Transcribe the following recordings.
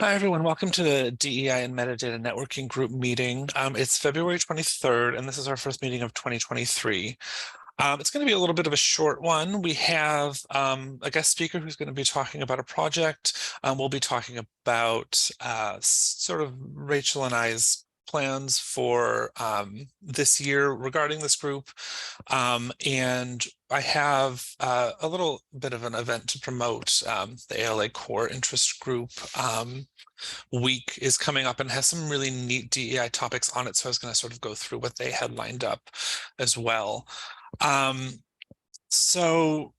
Hi, everyone. Welcome to the DEI and Metadata Networking Group meeting. It's February 23rd, and this is our first meeting of 2023. It's going to be a little bit of a short one. We have a guest speaker who's going to be talking about a project. We'll be talking about sort of Rachel and I's plans for this year regarding this group. And I have a little bit of an event to promote. The ALA Core Interest Group week is coming up and has some really neat DEI topics on it. So I was going to sort of go through what they had lined up as well. So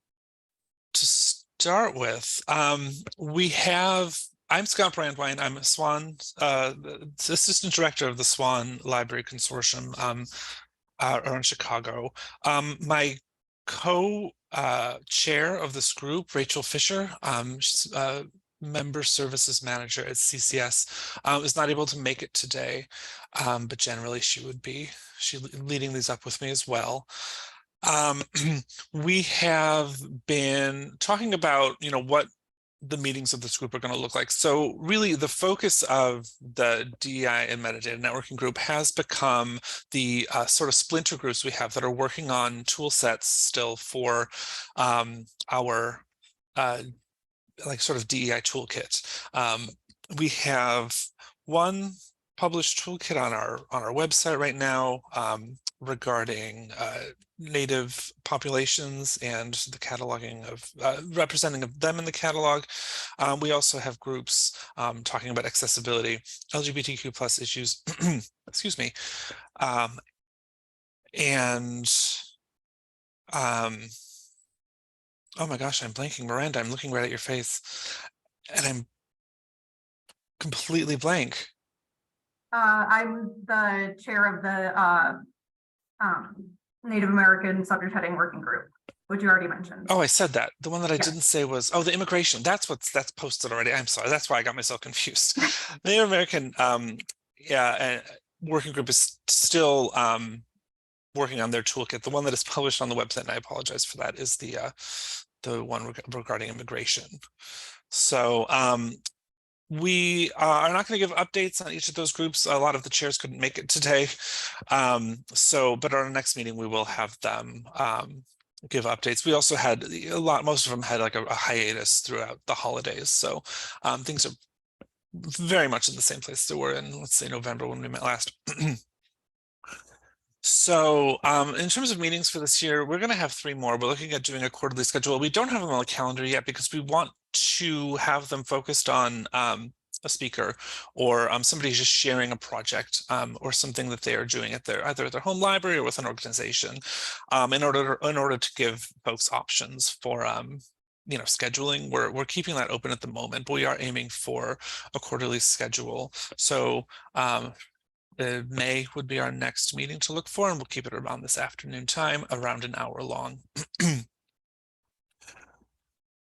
to start with, I'm Scott Brandwine. I'm a SWAN, the Assistant Director of the SWAN Library Consortium around Chicago. My co-chair of this group, Rachel Fisher, she's Member Services Manager at CCS, is not able to make it today, but generally she's leading these up with me as well. We have been talking about, what the meetings of this group are going to look like. So really the focus of the DEI and Metadata Networking Group has become the sort of splinter groups we have that are working on tool sets still for our like sort of DEI toolkit. We have one published toolkit on our website right now regarding Native populations and the cataloging of representing of them in the catalog. We also have groups talking about accessibility, LGBTQ plus issues, excuse me, and oh my gosh, I'm blanking. Miranda, I'm looking right at your face and I'm completely blank. I'm the chair of the Native American Subject Heading Working Group, which you already mentioned. Oh, I said that. The one that I didn't say was, the immigration. That's posted already. I'm sorry. That's why I got myself confused. The Native American working group is still working on their toolkit. The one that is published on the website, and I apologize for that, is the one regarding immigration. So we are not going to give updates on each of those groups. A lot of the chairs couldn't make it today. But our next meeting, we will have them give updates. We also had most of them had like a hiatus throughout the holidays. So things are very much in the same place they were in, let's say, November when we met last. So in terms of meetings for this year, we're going to have 3 more. We're looking at doing a quarterly schedule. We don't have them on the calendar yet because we want to have them focused on a speaker or somebody just sharing a project or something that they are doing at either at their home library or with an organization in order to give folks options for scheduling. We're keeping that open at the moment, but we are aiming for a quarterly schedule. So May would be our next meeting to look for, and we'll keep it around this afternoon time, around an hour long.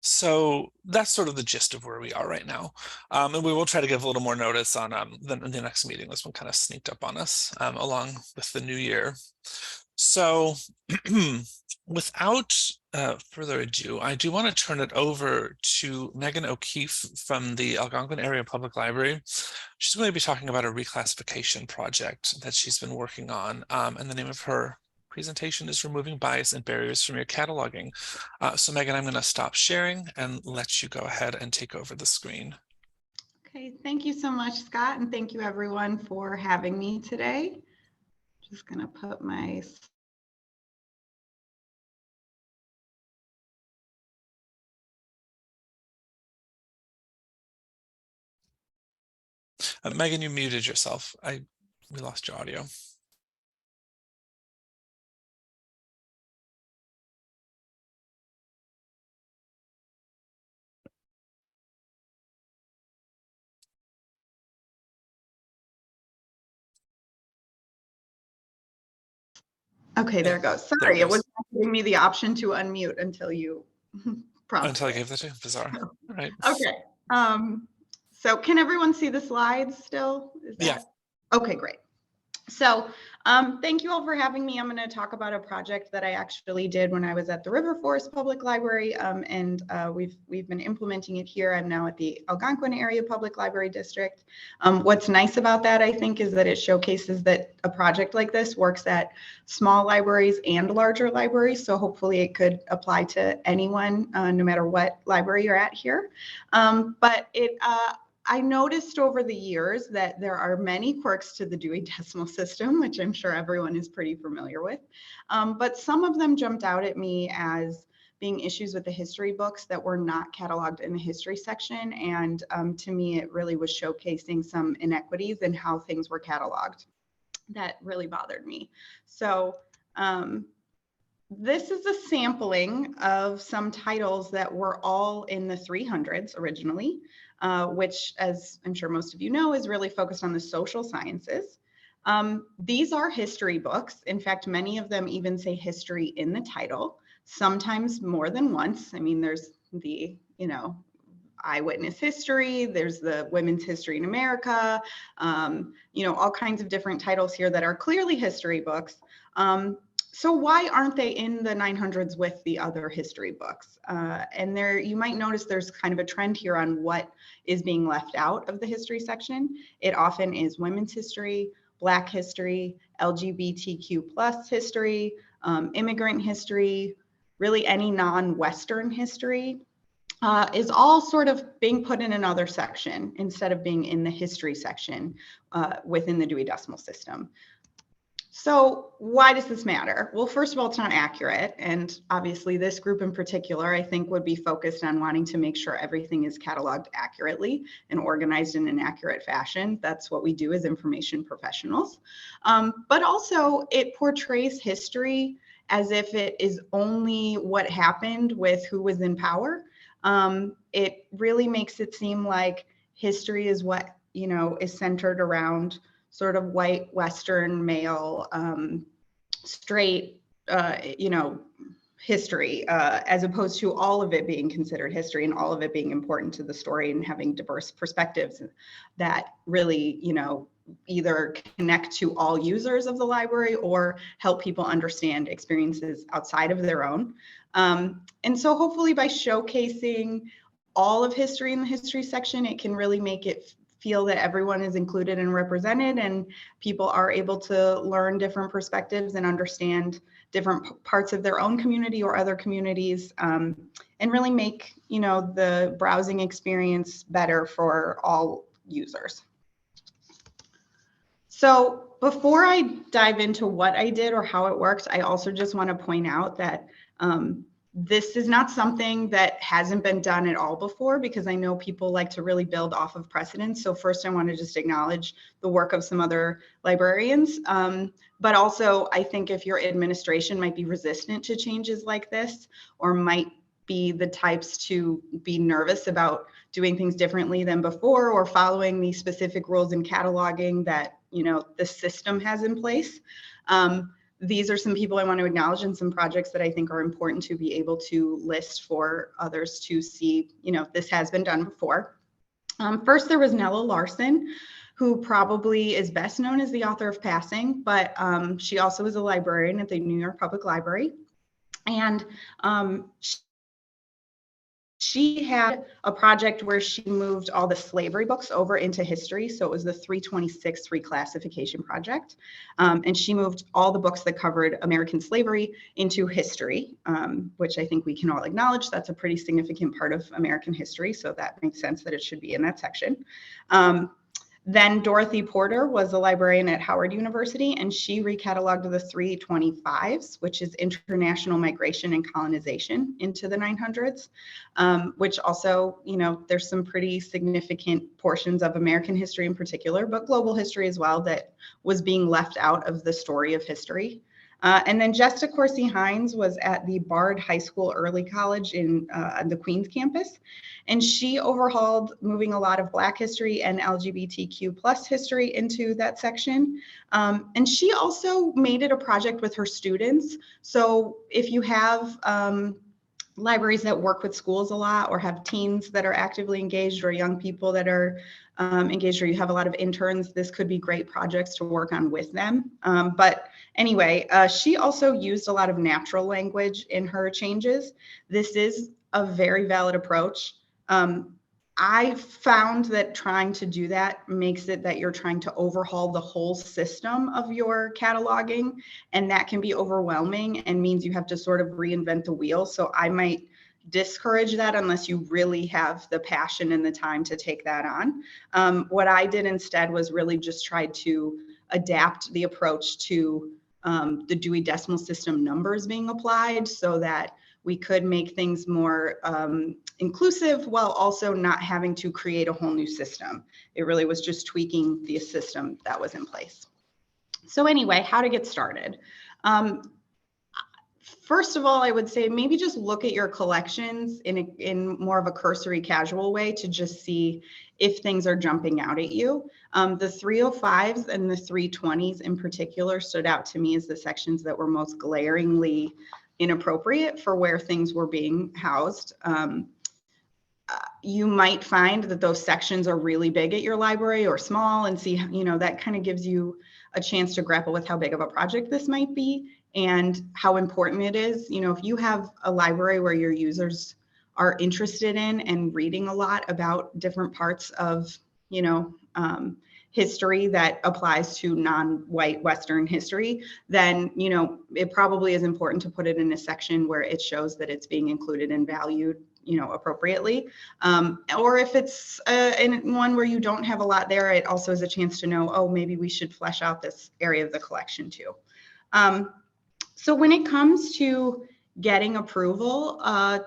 So that's sort of the gist of where we are right now. And we will try to give a little more notice on the next meeting. This one kind of sneaked up on us along with the new year. So without further ado, I do want to turn it over to Megan O'Keefe from the Algonquin Area Public Library. She's going to be talking about a reclassification project that she's been working on, and the name of her presentation is Removing Bias and Barriers from Your Cataloging. So Megan, I'm going to stop sharing and let you go ahead and take over the screen. Okay, thank you so much, Scott, and thank you everyone for having me today. Just going to put my Megan, you muted yourself. We lost your audio. Okay, there it goes. Sorry, it wasn't giving me the option to unmute until you prompted. Until I gave that to you. Bizarre. All right. Okay. So can everyone see the slides still? Yeah. Okay, great. So Thank you all for having me. I'm going to talk about a project that I actually did when I was at the River Forest Public Library, and we've been implementing it here. I'm now at the Algonquin Area Public Library District. What's nice about that, I think, is that it showcases that a project like this works at small libraries and larger libraries. So hopefully it could apply to anyone, no matter what library you're at here. But I noticed over the years that there are many quirks to the Dewey Decimal System, which I'm sure everyone is pretty familiar with. But some of them jumped out at me as being issues with the history books that were not cataloged in the history section. And to me, it really was showcasing some inequities in how things were cataloged. That really bothered me. So this is a sampling of some titles that were all in the 300s originally. Which, as I'm sure most of you know, is really focused on the social sciences. These are history books. In fact, many of them even say history in the title, sometimes more than once. I mean, there's the, eyewitness history, there's the women's history in America, all kinds of different titles here that are clearly history books. So why aren't they in the 900s with the other history books? And there, you might notice there's kind of a trend here on what is being left out of the history section. It often is women's history, Black history, LGBTQ plus history, immigrant history, really any non-Western history is all sort of being put in another section instead of being in the history section within the Dewey Decimal System. So why does this matter? Well, first of all, it's not accurate. And obviously this group in particular, I think would be focused on wanting to make sure everything is cataloged accurately and organized in an accurate fashion. That's what we do as information professionals. But also it portrays history as if it is only what happened with who was in power. It really makes it seem like history is what, is centered around sort of white, Western, male, straight, history, as opposed to all of it being considered history and all of it being important to the story and having diverse perspectives that really, either connect to all users of the library or help people understand experiences outside of their own. And so hopefully by showcasing all of history in the history section, it can really make it feel that everyone is included and represented and people are able to learn different perspectives and understand different parts of their own community or other communities, and really make, the browsing experience better for all users. So before I dive into what I did or how it worked, I also just want to point out that this is not something that hasn't been done at all before, because I know people like to really build off of precedents. So first I want to just acknowledge the work of some other librarians. But also I think if your administration might be resistant to changes like this, or might be the types to be nervous about doing things differently than before, or following the specific rules in cataloging that, the system has in place. These are some people I want to acknowledge and some projects that I think are important to be able to list for others to see, this has been done before. First, there was Nella Larson, who probably is best known as the author of Passing, but she also is a librarian at the New York Public Library. And she had a project where she moved all the slavery books over into history. So it was the 326 reclassification project. And she moved all the books that covered American slavery into history, which I think we can all acknowledge that's a pretty significant part of American history. So that makes sense that it should be in that section. Then Dorothy Porter was a librarian at Howard University, and she recatalogued the 325s, which is international migration and colonization into the 900s, which also, there's some pretty significant portions of American history in particular, but global history as well, that was being left out of the story of history. And then Jessica Corsi Hines was at the Bard High School Early College in the Queens campus. And she overhauled moving a lot of Black history and LGBTQ plus history into that section. And she also made it a project with her students. So if you have libraries that work with schools a lot or have teens that are actively engaged or young people that are engaged, or you have a lot of interns, this could be great projects to work on with them. But anyway, she also used a lot of natural language in her changes. This is a very valid approach. I found that trying to do that makes it that you're trying to overhaul the whole system of your cataloging, and that can be overwhelming and means you have to sort of reinvent the wheel. So I might discourage that unless you really have the passion and the time to take that on. What I did instead was really just try to adapt the approach to the Dewey Decimal System numbers being applied so that we could make things more inclusive while also not having to create a whole new system. It really was just tweaking the system that was in place. So anyway, how to get started. First of all, I would say maybe just look at your collections in more of a cursory, casual way to just see if things are jumping out at you. The 305s and the 320s in particular stood out to me as the sections that were most glaringly inappropriate for where things were being housed. You might find that those sections are really big at your library or small, and see, that kind of gives you a chance to grapple with how big of a project this might be and how important it is. If you have a library where your users are interested in and reading a lot about different parts of, history that applies to non-white Western history, then, it probably is important to put it in a section where it shows that it's being included and valued, appropriately. Or if it's in one where you don't have a lot there, it also is a chance to know, oh, maybe we should flesh out this area of the collection too. So when it comes to getting approval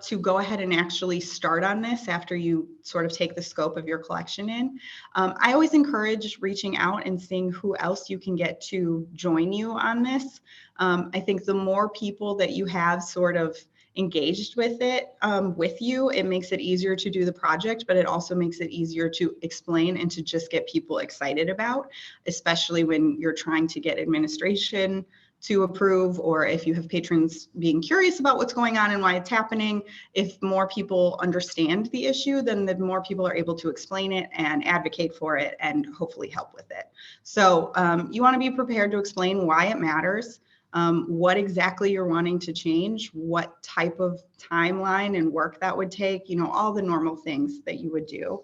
to go ahead and actually start on this after you sort of take the scope of your collection in, I always encourage reaching out and seeing who else you can get to join you on this. I think the more people that you have sort of engaged with it with you, it makes it easier to do the project, but it also makes it easier to explain and to just get people excited about, especially when you're trying to get administration to approve, or if you have patrons being curious about what's going on and why it's happening. If more people understand the issue, then the more people are able to explain it and advocate for it and hopefully help with it. So you want to be prepared to explain why it matters, what exactly you're wanting to change, what type of timeline and work that would take, all the normal things that you would do.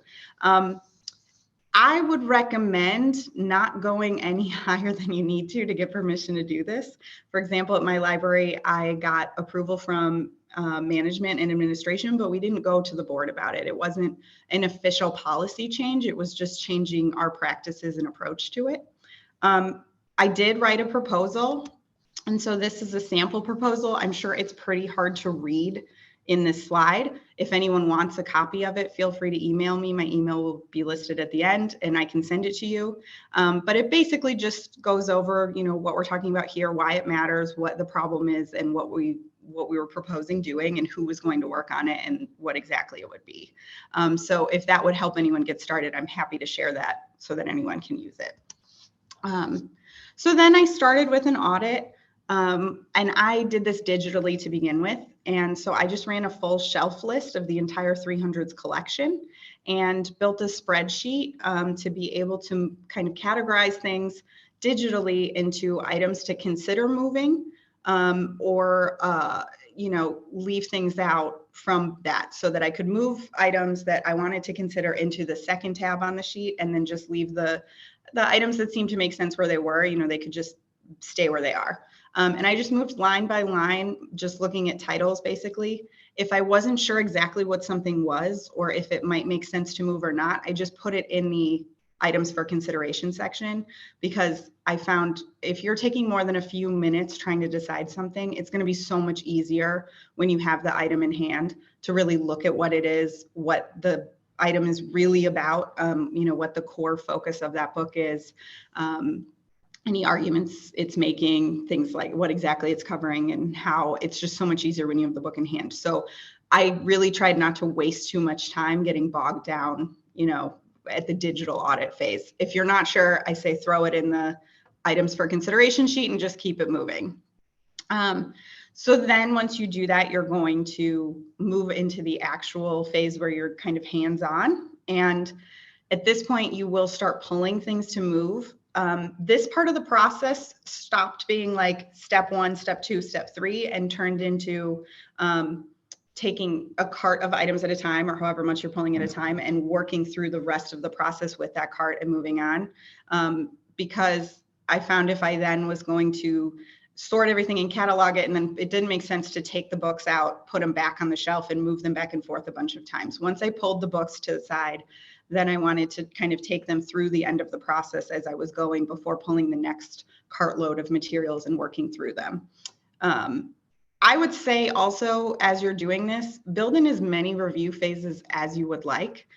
I would recommend not going any higher than you need to get permission to do this. For example, at my library, I got approval from management and administration, but we didn't go to the board about it. It wasn't an official policy change. It was just changing our practices and approach to it. I did write a proposal. And so this is a sample proposal. I'm sure it's pretty hard to read in this slide. If anyone wants a copy of it, feel free to email me. My email will be listed at the end and I can send it to you. But it basically just goes over, what we're talking about here, why it matters, what the problem is, and what we were proposing doing, and who was going to work on it, and what exactly it would be. So if that would help anyone get started, I'm happy to share that so that anyone can use it. So then I started with an audit. And I did this digitally to begin with. And so I just ran a full shelf list of the entire 300s collection and built a spreadsheet to be able to kind of categorize things digitally into items to consider moving or leave things out from that, so that I could move items that I wanted to consider into the second tab on the sheet, and then just leave the items that seemed to make sense where they were. They could just stay where they are. And I just moved line by line, just looking at titles, basically. If I wasn't sure exactly what something was, or if it might make sense to move or not, I just put it in the items for consideration section, because I found if you're taking more than a few minutes trying to decide something, it's going to be so much easier when you have the item in hand to really look at what it is, what the item is really about, what the core focus of that book is. Any arguments it's making, things like what exactly it's covering, and how it's just so much easier when you have the book in hand. So I really tried not to waste too much time getting bogged down, at the digital audit phase. If you're not sure, I say throw it in the items for consideration sheet and just keep it moving. So then once you do that, you're going to move into the actual phase where you're kind of hands-on. And at this point, you will start pulling things to move. This part of the process stopped being like step 1, step 2, step 3, and turned into taking a cart of items at a time, or however much you're pulling at a time, and working through the rest of the process with that cart and moving on. Because I found if I then was going to sort everything and catalog it, and then it didn't make sense to take the books out, put them back on the shelf, and move them back and forth a bunch of times. Once I pulled the books to the side, then I wanted to kind of take them through the end of the process as I was going before pulling the next cartload of materials and working through them. I would say also, as you're doing this, build in as many review phases as you would like.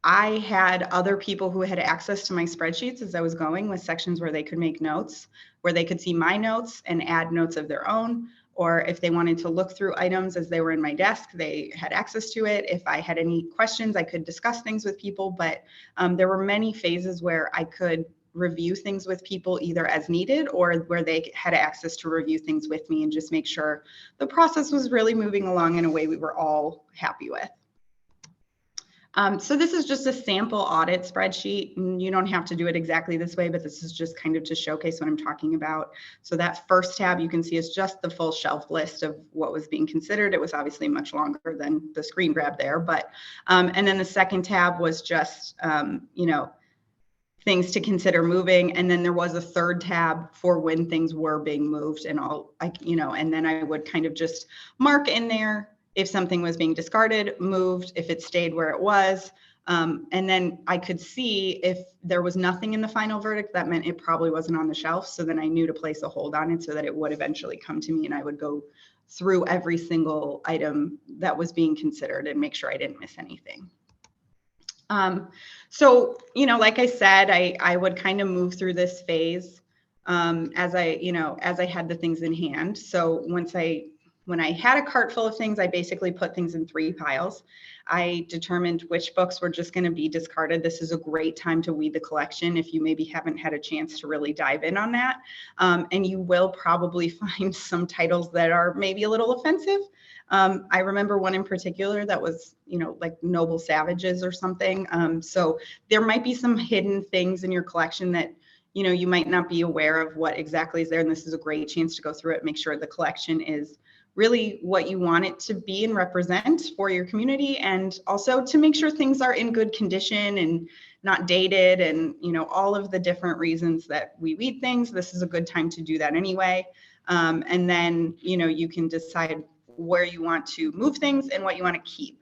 I had other people who had access to my spreadsheets as I was going, with sections where they could make notes, where they could see my notes and add notes of their own. Or if they wanted to look through items as they were in my desk, they had access to it. If I had any questions, I could discuss things with people. But there were many phases where I could review things with people either as needed, or where they had access to review things with me and just make sure the process was really moving along in a way we were all happy with. So this is just a sample audit spreadsheet, and you don't have to do it exactly this way, but this is just kind of to showcase what I'm talking about. So that first tab you can see is just the full shelf list of what was being considered. It was obviously much longer than the screen grab there, but and then the second tab was just you know, things to consider moving, and then there was a third tab for when things were being moved, and all, you know, and then I would kind of just mark in there if something was being discarded, moved, if it stayed where it was. And then I could see if there was nothing in the final verdict, that meant it probably wasn't on the shelf. So then I knew to place a hold on it so that it would eventually come to me, and I would go through every single item that was being considered and make sure I didn't miss anything. So, you know, like I said, I would kind of move through this phase as I had the things in hand. So when I had a cart full of things, I basically put things in 3 piles. I determined which books were just going to be discarded. This is a great time to weed the collection if you maybe haven't had a chance to really dive in on that. And you will probably find some titles that are maybe a little offensive. I remember one in particular that was, you know, like Noble Savages or something. So there might be some hidden things in your collection that, you know, you might not be aware of what exactly is there. And this is a great chance to go through it, make sure the collection is really what you want it to be and represent for your community, and also to make sure things are in good condition and not dated, and, you know, all of the different reasons that we weed things. This is a good time to do that anyway. And then, you know, you can decide where you want to move things and what you want to keep.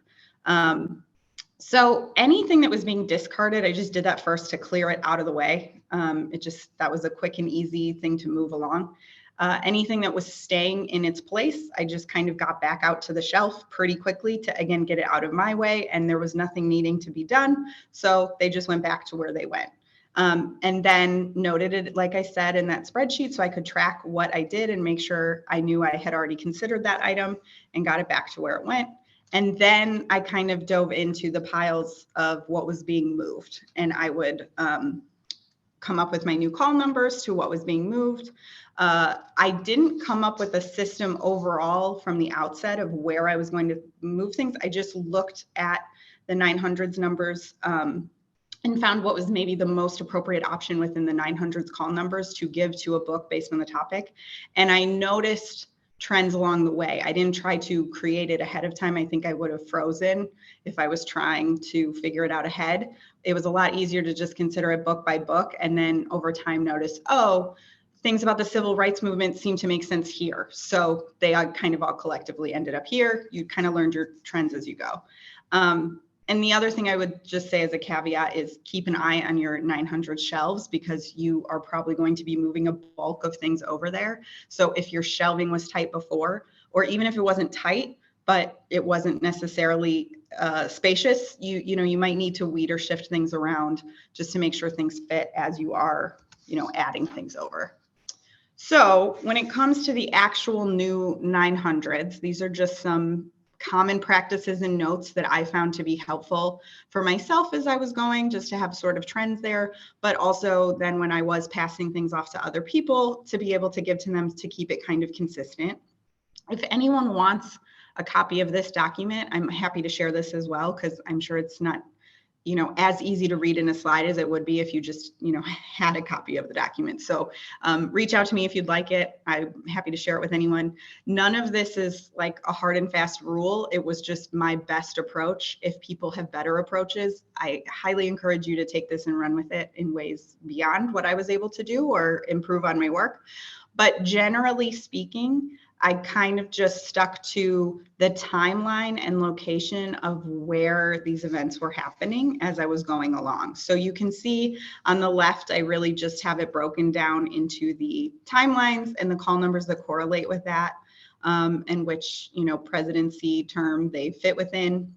So anything that was being discarded, I just did that first to clear it out of the way. That was a quick and easy thing to move along. Anything that was staying in its place, I just kind of got back out to the shelf pretty quickly to, again, get it out of my way, and there was nothing needing to be done. So they just went back to where they went. And then noted it, like I said, in that spreadsheet, so I could track what I did and make sure I knew I had already considered that item and got it back to where it went. And then I kind of dove into the piles of what was being moved, and I would come up with my new call numbers to what was being moved. I didn't come up with a system overall from the outset of where I was going to move things. I just looked at the 900s numbers and found what was maybe the most appropriate option within the 900s call numbers to give to a book based on the topic. And I noticed trends along the way. I didn't try to create it ahead of time. I think I would have frozen if I was trying to figure it out ahead. It was a lot easier to just consider it book by book, and then over time notice, oh, things about the civil rights movement seem to make sense here. So they kind of all collectively ended up here. You kind of learned your trends as you go. And the other thing I would just say as a caveat is keep an eye on your 900 shelves, because you are probably going to be moving a bulk of things over there. So if your shelving was tight before, or even if it wasn't tight, but it wasn't necessarily spacious, you might need to weed or shift things around just to make sure things fit as you are, adding things over. So when it comes to the actual new 900s, these are just some common practices and notes that I found to be helpful for myself as I was going, just to have sort of trends there, but also then when I was passing things off to other people to be able to give to them to keep it kind of consistent. If anyone wants a copy of this document, I'm happy to share this as well, because I'm sure it's not, you know, as easy to read in a slide as it would be if you just, you know, had a copy of the document. So reach out to me if you'd like it. I'm happy to share it with anyone. None of this is like a hard and fast rule. It was just my best approach. If people have better approaches, I highly encourage you to take this and run with it in ways beyond what I was able to do or improve on my work. But generally speaking, I kind of just stuck to the timeline and location of where these events were happening as I was going along. So you can see on the left, I really just have it broken down into the timelines and the call numbers that correlate with that, and which, you know, presidency term they fit within.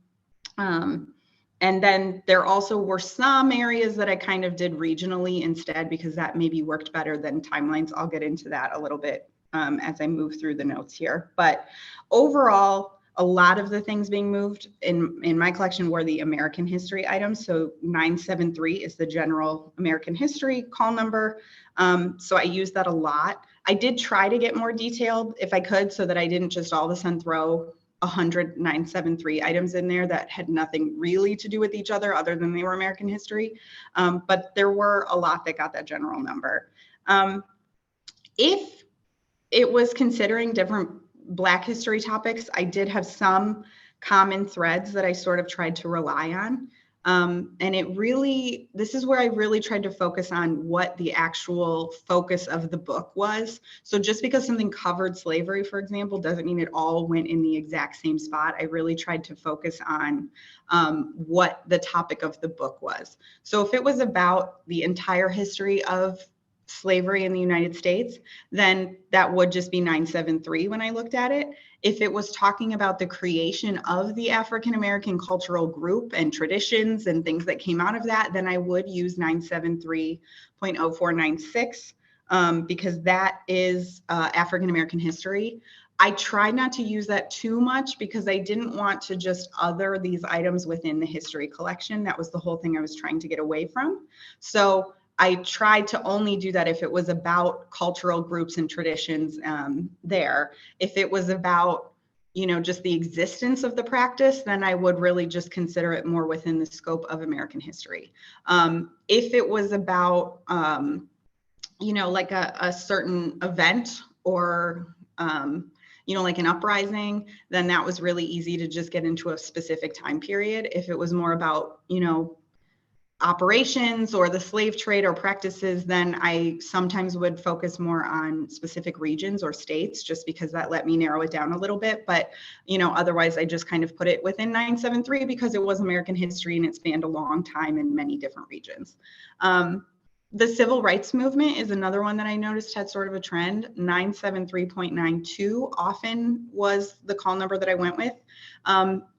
And then there also were some areas that I kind of did regionally instead, because that maybe worked better than timelines. I'll get into that a little bit as I move through the notes here. But overall, a lot of the things being moved in my collection were the American history items. So 973 is the general American history call number. So I used that a lot. I did try to get more detailed if I could, so that I didn't just all of a sudden throw 100 973 items in there that had nothing really to do with each other than they were American history. But there were a lot that got that general number. If it was considering different Black history topics, I did have some common threads that I sort of tried to rely on. And this is where I really tried to focus on what the actual focus of the book was. So just because something covered slavery, for example, doesn't mean it all went in the exact same spot. I really tried to focus on what the topic of the book was. So if it was about the entire history of slavery in the United States, then that would just be 973 when I looked at it. If it was talking about the creation of the African American cultural group and traditions and things that came out of that, then I would use 973.0496 because that is African American history. I tried not to use that too much because I didn't want to just other these items within the history collection. That was the whole thing I was trying to get away from. So I tried to only do that if it was about cultural groups and traditions there. If it was about, you know, just the existence of the practice, then I would really just consider it more within the scope of American history. If it was about, you know, like a certain event or, you know, like an uprising, then that was really easy to just get into a specific time period. If it was more about, you know, operations or the slave trade or practices, then I sometimes would focus more on specific regions or states, just because that let me narrow it down a little bit. But, you know, otherwise I just kind of put it within 973 because it was American history and it spanned a long time in many different regions. The civil rights movement is another one that I noticed had sort of a trend. 973.92 often was the call number that I went with.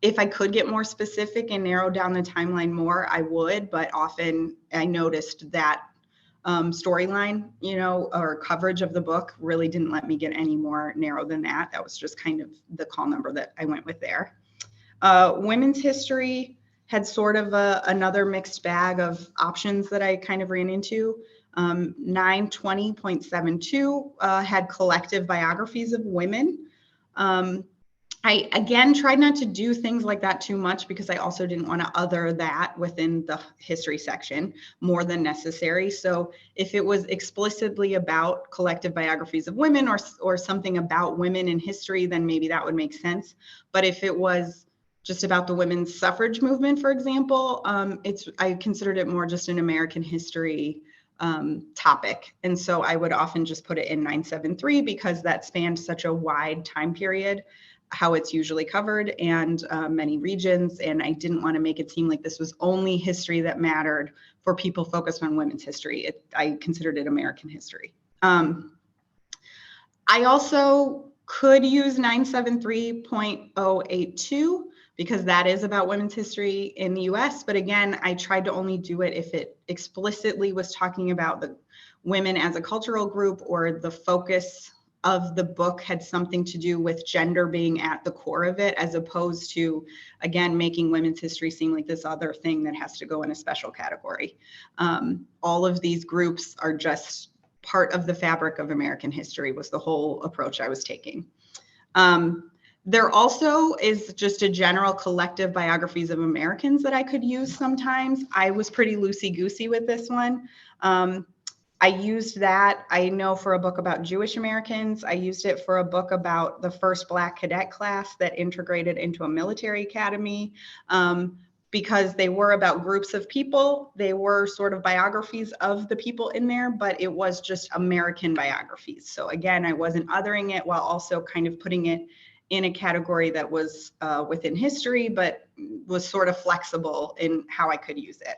If I could get more specific and narrow down the timeline more, I would, but often I noticed that storyline, you know, or coverage of the book really didn't let me get any more narrow than that. That was just kind of the call number that I went with there. Women's history had sort of another mixed bag of options that I kind of ran into. 920.72 had collective biographies of women. I, again, tried not to do things like that too much because I also didn't want to other that within the history section more than necessary. So if it was explicitly about collective biographies of women or something about women in history, then maybe that would make sense. But if it was just about the women's suffrage movement, for example, I considered it more just an American history topic. And so I would often just put it in 973 because that spanned such a wide time period, how it's usually covered, and many regions. And I didn't want to make it seem like this was only history that mattered for people focused on women's history. I considered it American history. I also could use 973.082 because that is about women's history in the US. But again, I tried to only do it if it explicitly was talking about the women as a cultural group, or the focus of the book had something to do with gender being at the core of it, as opposed to, again, making women's history seem like this other thing that has to go in a special category. All of these groups are just part of the fabric of American history, was the whole approach I was taking. There also is just a general collective biographies of Americans that I could use sometimes. I was pretty loosey-goosey with this one. I used that, I know, for a book about Jewish Americans. I used it for a book about the first Black cadet class that integrated into a military academy. Because they were about groups of people. They were sort of biographies of the people in there, but it was just American biographies. So again, I wasn't othering it while also kind of putting it in a category that was within history, but was sort of flexible in how I could use it.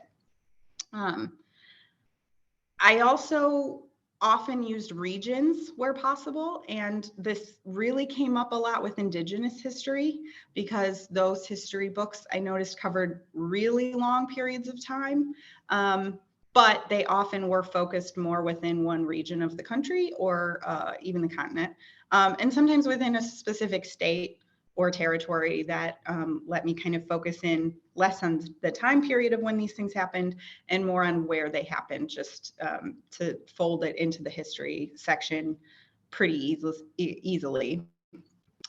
I also often used regions where possible, and this really came up a lot with Indigenous history because those history books I noticed covered really long periods of time, but they often were focused more within one region of the country or even the continent, and sometimes within a specific state or territory that let me kind of focus in less on the time period of when these things happened and more on where they happened, just to fold it into the history section pretty easily.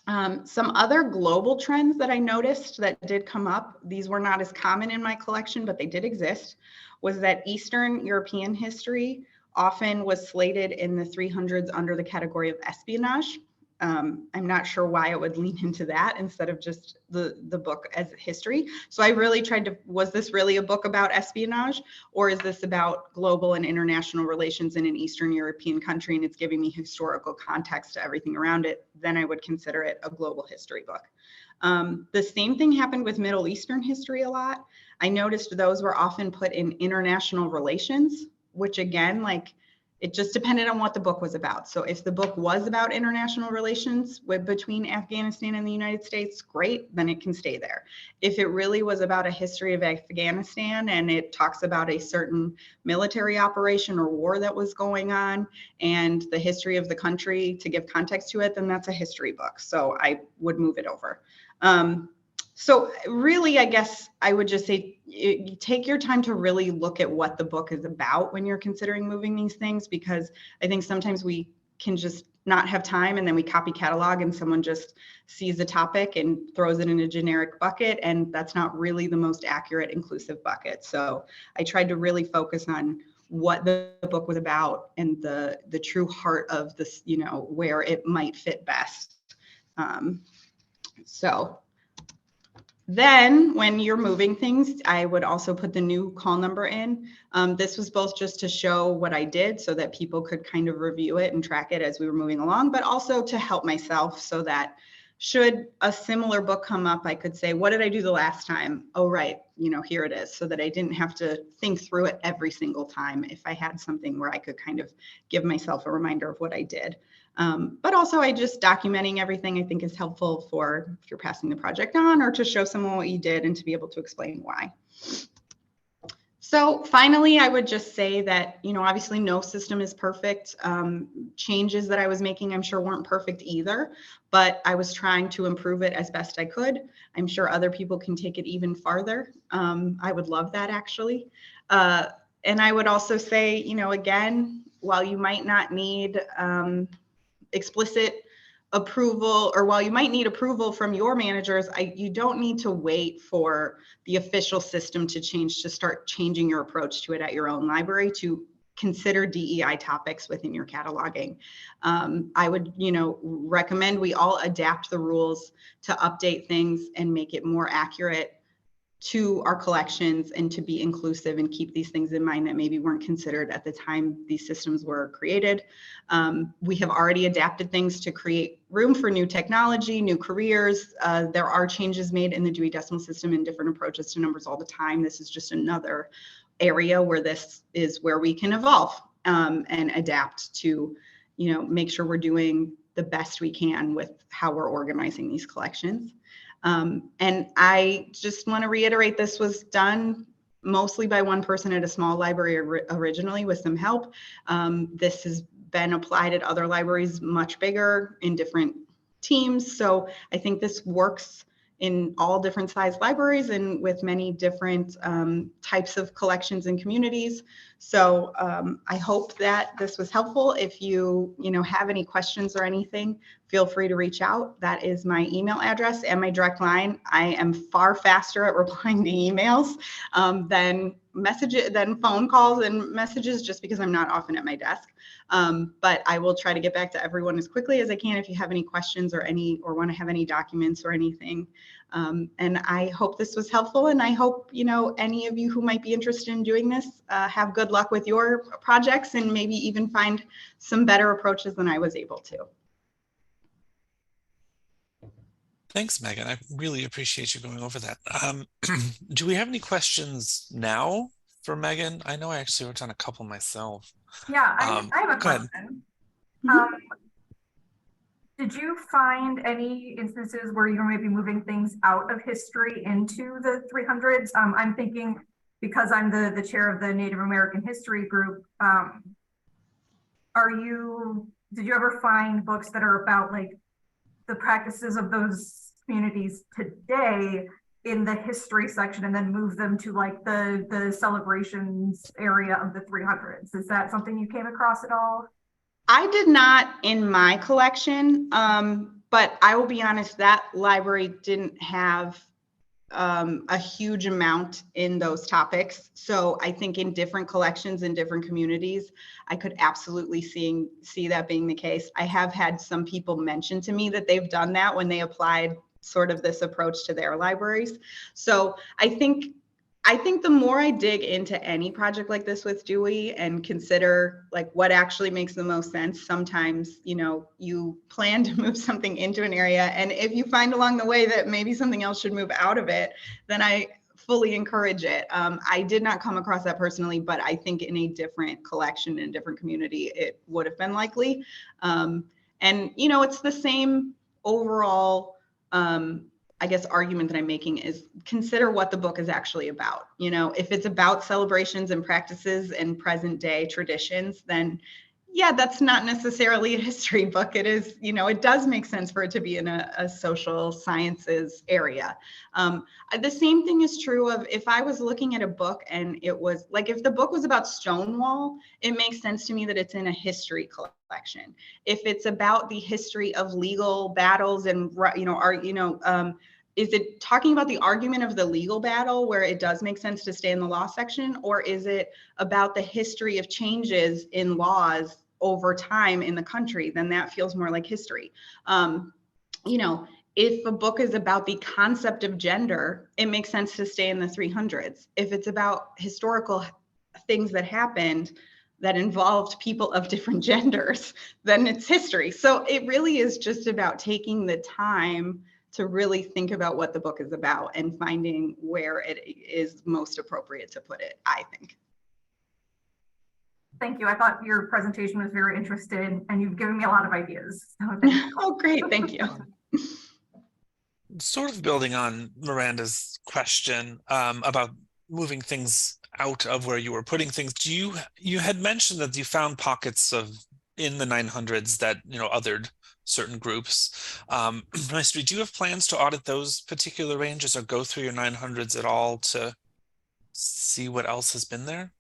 Some other global trends that I noticed that did come up, these were not as common in my collection, but they did exist, was that Eastern European history often was slated in the 300s under the category of espionage. I'm not sure why it would lean into that instead of just the book as history. So I really tried to, was this really a book about espionage, or is this about global and international relations in an Eastern European country and it's giving me historical context to everything around it? Then I would consider it a global history book. The same thing happened with Middle Eastern history a lot. I noticed those were often put in international relations, which again, like, it just depended on what the book was about. So if the book was about international relations between Afghanistan and the United States, great, then it can stay there. If it really was about a history of Afghanistan and it talks about a certain military operation or war that was going on and the history of the country to give context to it, then that's a history book. So I would move it over. So really, I guess I would just say you take your time to really look at what the book is about when you're considering moving these things, because I think sometimes we can just not have time and then we copy catalog and someone just sees a topic and throws it in a generic bucket, and that's not really the most accurate inclusive bucket. So I tried to really focus on what the book was about and the true heart of this, you know, where it might fit best. Then when you're moving things, I would also put the new call number in. This was both just to show what I did so that people could kind of review it and track it as we were moving along, but also to help myself so that should a similar book come up, I could say, what did I do the last time? Oh, right, you know, here it is, so that I didn't have to think through it every single time if I had something where I could kind of give myself a reminder of what I did. But also I just documenting everything I think is helpful for if you're passing the project on or to show someone what you did and to be able to explain why. So finally, I would just say that, you know, obviously no system is perfect. Changes that I was making, I'm sure weren't perfect either, but I was trying to improve it as best I could. I'm sure other people can take it even farther. I would love that actually. And I would also say, you know, again, while you might not need explicit approval, or while you might need approval from your managers, you don't need to wait for the official system to change to start changing your approach to it at your own library to consider DEI topics within your cataloging. I would, you know, recommend we all adapt the rules to update things and make it more accurate to our collections and to be inclusive and keep these things in mind that maybe weren't considered at the time these systems were created. We have already adapted things to create room for new technology, new careers. There are changes made in the Dewey Decimal System and different approaches to numbers all the time. This is just another area where this is where we can evolve and adapt to, you know, make sure we're doing the best we can with how we're organizing these collections. And I just want to reiterate, this was done mostly by one person at a small library originally with some help. This has been applied at other libraries much bigger in different teams. So I think this works in all different size libraries and with many different types of collections and communities. So I hope that this was helpful. If you have any questions or anything, feel free to reach out. That is my email address and my direct line. I am far faster at replying to emails than phone calls and messages, just because I'm not often at my desk. But I will try to get back to everyone as quickly as I can if you have any questions or want to have any documents or anything. And I hope this was helpful, and I hope, any of you who might be interested in doing this have good luck with your projects, and maybe even find some better approaches than I was able to. Thanks, Megan. I really appreciate you going over that. Do we have any questions now for Megan? I know I actually wrote down a couple myself. Yeah, I have a go ahead. question. Mhm. Did you find any instances where you're maybe moving things out of history into the 300s? I'm thinking, because I'm the chair of the Native American History Group, did you ever find books that are about like the practices of those communities today in the history section, and then move them to like the celebrations area of the 300s? Is that something you came across at all? I did not in my collection, but I will be honest, that library didn't have a huge amount in those topics. So I think in different collections in different communities, I could absolutely see that being the case. I have had some people mention to me that they've done that when they applied sort of this approach to their libraries. So I think the more I dig into any project like this with DEI and consider like what actually makes the most sense, sometimes, you plan to move something into an area, and if you find along the way that maybe something else should move out of it, then I fully encourage it. I did not come across that personally, but I think in a different collection, in a different community, it would have been likely. And, it's the same overall, I guess, argument that I'm making is consider what the book is actually about. If it's about celebrations and practices and present day traditions, then yeah, that's not necessarily a history book. It is, it does make sense for it to be in a social sciences area. The same thing is true of if I was looking at a book and it was like, if the book was about Stonewall, it makes sense to me that it's in a history collection. If it's about the history of legal battles and, is it talking about the argument of the legal battle where it does make sense to stay in the law section, or is it about the history of changes in laws over time in the country? Then that feels more like history. If a book is about the concept of gender, it makes sense to stay in the 300s. If it's about historical things that happened that involved people of different genders, then it's history. So it really is just about taking the time to really think about what the book is about and finding where it is most appropriate to put it, I think. Thank you. I thought your presentation was very interesting, and you've given me a lot of ideas. So thank you. Oh, great. Thank you. Sort of building on Miranda's question about moving things out of where you were putting things, you had mentioned that you found pockets in the 900s that othered certain groups. Do you have plans to audit those particular ranges or go through your 900s at all to see what else has been there?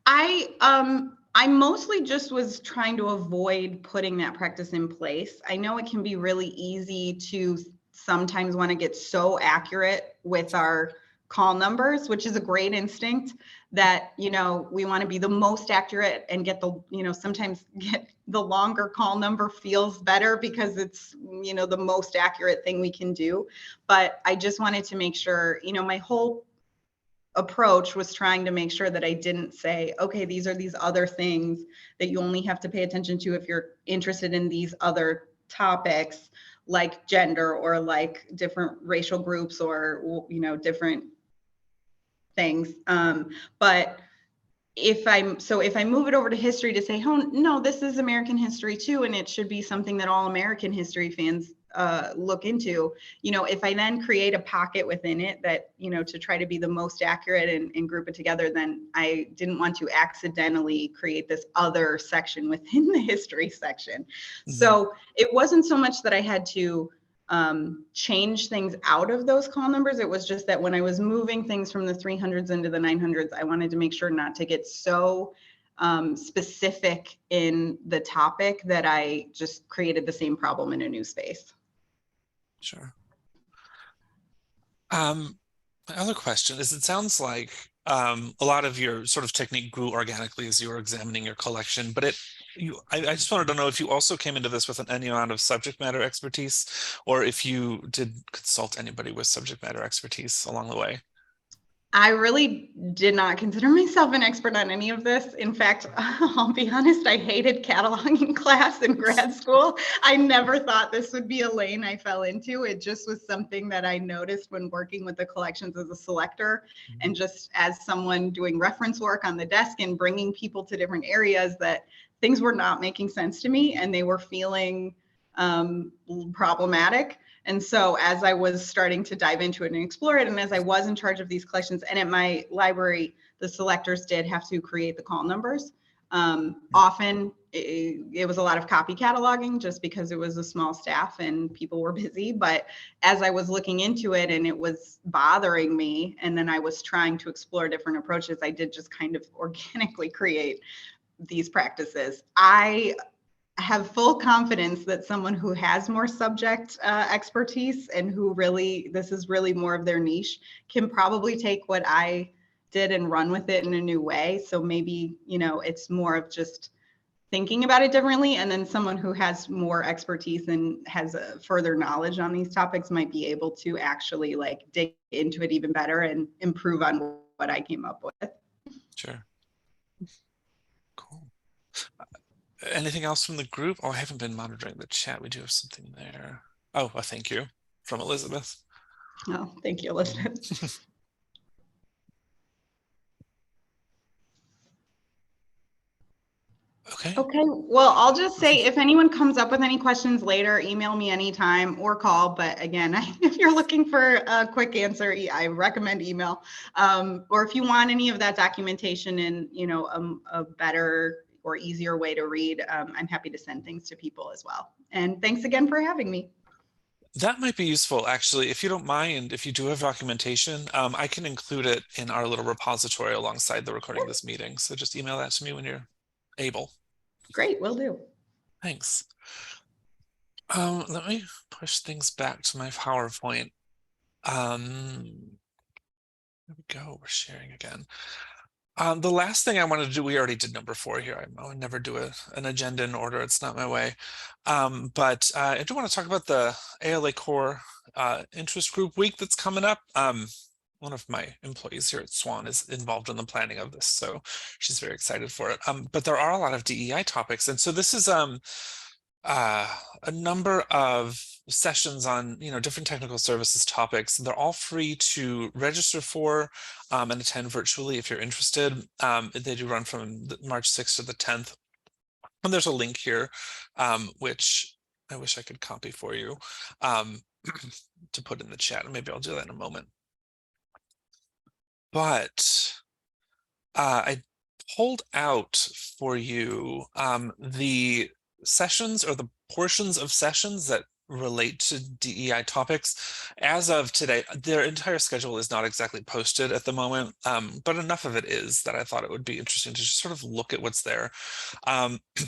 I mostly just was trying to avoid putting that practice in place. I know it can be really easy to sometimes want to get so accurate with our call numbers, which is a great instinct, that we want to be the most accurate and get sometimes get the longer call number feels better because it's the most accurate thing we can do. But I just wanted to make sure, my whole approach was trying to make sure that I didn't say, okay, these are these other things that you only have to pay attention to if you're interested in these other topics, like gender or like different racial groups or different things. But if I move it over to history to say, oh no, this is American history too, and it should be something that all American history fans look into, if I then create a pocket within it that, to try to be the most accurate and group it together, then I didn't want to accidentally create this other section within the history section. Mm-hmm. So it wasn't so much that I had to change things out of those call numbers. It was just that when I was moving things from the 300s into the 900s, I wanted to make sure not to get so specific in the topic that I just created the same problem in a new space. Sure. My other question is, it sounds like a lot of your sort of technique grew organically as you were examining your collection, but I just wanted to know if you also came into this with any amount of subject matter expertise, or if you did consult anybody with subject matter expertise along the way. I really did not consider myself an expert on any of this. In fact, I'll be honest, I hated cataloging class in grad school. I never thought this would be a lane I fell into. It just was something that I noticed when working with the collections as a selector, and just as someone doing reference work on the desk and bringing people to different areas, that things were not making sense to me and they were feeling problematic. And so as I was starting to dive into it and explore it, and as I was in charge of these collections, and at my library, the selectors did have to create the call numbers. Often it was a lot of copy cataloging just because it was a small staff and people were busy. But as I was looking into it and it was bothering me, and then I was trying to explore different approaches, I did just kind of organically create these practices. I have full confidence that someone who has more subject expertise and who really, this is really more of their niche, can probably take what I did and run with it in a new way. So maybe, you know, it's more of just thinking about it differently. And then someone who has more expertise and has a further knowledge on these topics might be able to actually like dig into it even better and improve on what I came up with. Sure. Cool. Anything else from the group? Oh, I haven't been monitoring the chat. We do have something there. Oh, a thank you from Elizabeth. Oh, thank you, Elizabeth. Okay. Okay, well, I'll just say if anyone comes up with any questions later, email me anytime or call. But again, if you're looking for a quick answer, I recommend email. Or if you want any of that documentation in, you know, a better or easier way to read, I'm happy to send things to people as well. And thanks again for having me. That might be useful, actually. If you don't mind, if you do have documentation, I can include it in our little repository alongside the recording of this meeting. So just email that to me when you're able. Great, will do. Thanks. Let me push things back to my PowerPoint. There we go. We're sharing again. The last thing I wanted to do, we already did number 4 here. I would never do an agenda in order. It's not my way. But I do want to talk about the ALA Core Interest Group Week that's coming up. One of my employees here at Swan is involved in the planning of this, so she's very excited for it. But there are a lot of DEI topics, and so this is a number of sessions on, you know, different technical services topics. They're all free to register for and attend virtually if you're interested. They do run from March 6th to the 10th. And there's a link here, which I wish I could copy for you to put in the chat. And maybe I'll do that in a moment. But I pulled out for you the sessions or the portions of sessions that relate to DEI topics. As of today, their entire schedule is not exactly posted at the moment, but enough of it is that I thought it would be interesting to just sort of look at what's there.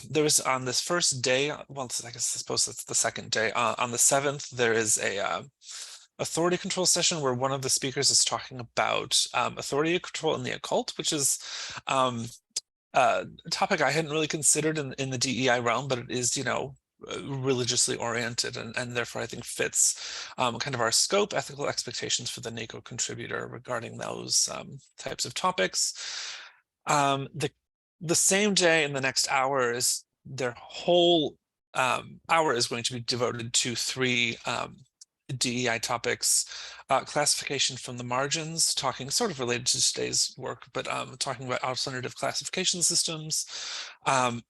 There was on this first day, well, I suppose that's the second day, on the 7th, there is a authority control session where one of the speakers is talking about authority control in the occult, which is a topic I hadn't really considered in the DEI realm, but it is, you know, religiously oriented and therefore I think fits kind of our scope, ethical expectations for the NACO contributor regarding those types of topics. The same day in the next hour is their whole hour is going to be devoted to 3 DEI topics, classification from the margins, talking sort of related to today's work, but talking about alternative classification systems, DE&I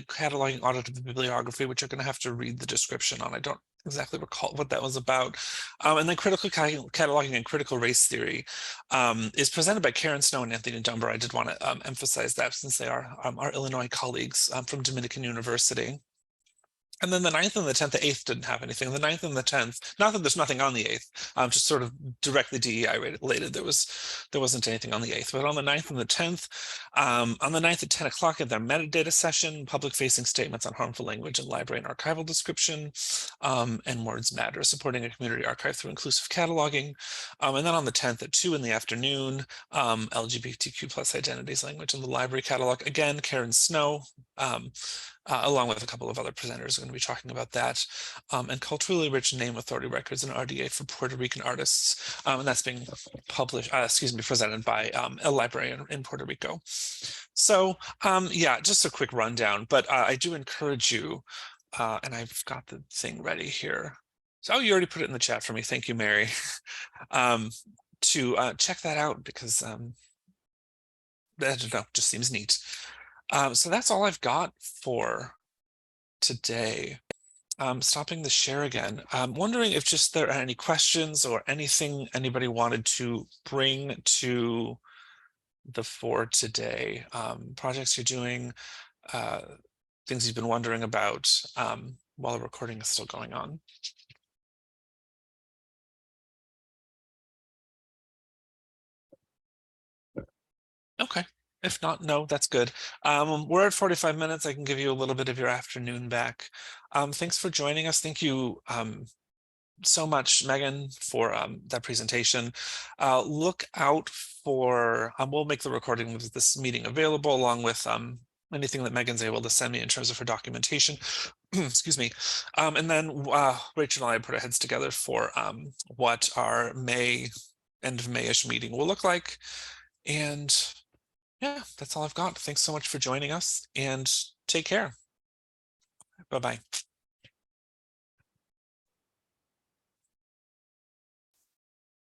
cataloging audit of the bibliography, which you're going to have to read the description on. I don't exactly recall what that was about. And then critical cataloging and critical race theory is presented by Karen Snow and Anthony Dumber. I did want to emphasize that since they are our Illinois colleagues from Dominican University. And then the 9th and the 10th, the 8th didn't have anything. The 9th and the 10th, not that there's nothing on the 8th, just sort of directly DEI related. There wasn't anything on the 8th, but on the 9th and the 10th, on the 9th at 10 o'clock at their metadata session, public facing statements on harmful language and library and archival description, and words matter, supporting a community archive through inclusive cataloging. And then on the 10th at 2 in the afternoon, LGBTQ plus identities, language in the library catalog. Again, Karen Snow, along with a couple of other presenters, are going to be talking about that, and culturally rich name authority records and RDA for Puerto Rican artists, and that's being published, presented by a librarian in Puerto Rico. So yeah, just a quick rundown, but I do encourage you, and I've got the thing ready here. So, you already put it in the chat for me. Thank you, Mary. To check that out, because I don't know, just seems neat. So that's all I've got for today. Stopping the share again. I'm wondering if just there are any questions or anything anybody wanted to bring to the fore today. Projects you're doing, things you've been wondering about while the recording is still going on. Okay. If not, no, that's good. We're at 45 minutes. I can give you a little bit of your afternoon back. Thanks for joining us. Thank you so much, Megan, for that presentation. Look out for, we'll make the recording of this meeting available along with anything that Megan's able to send me in terms of her documentation. Excuse me. And then Rachel and I put our heads together for what our end of May-ish meeting will look like. And yeah, that's all I've got. Thanks so much for joining us, and take care. Bye-bye.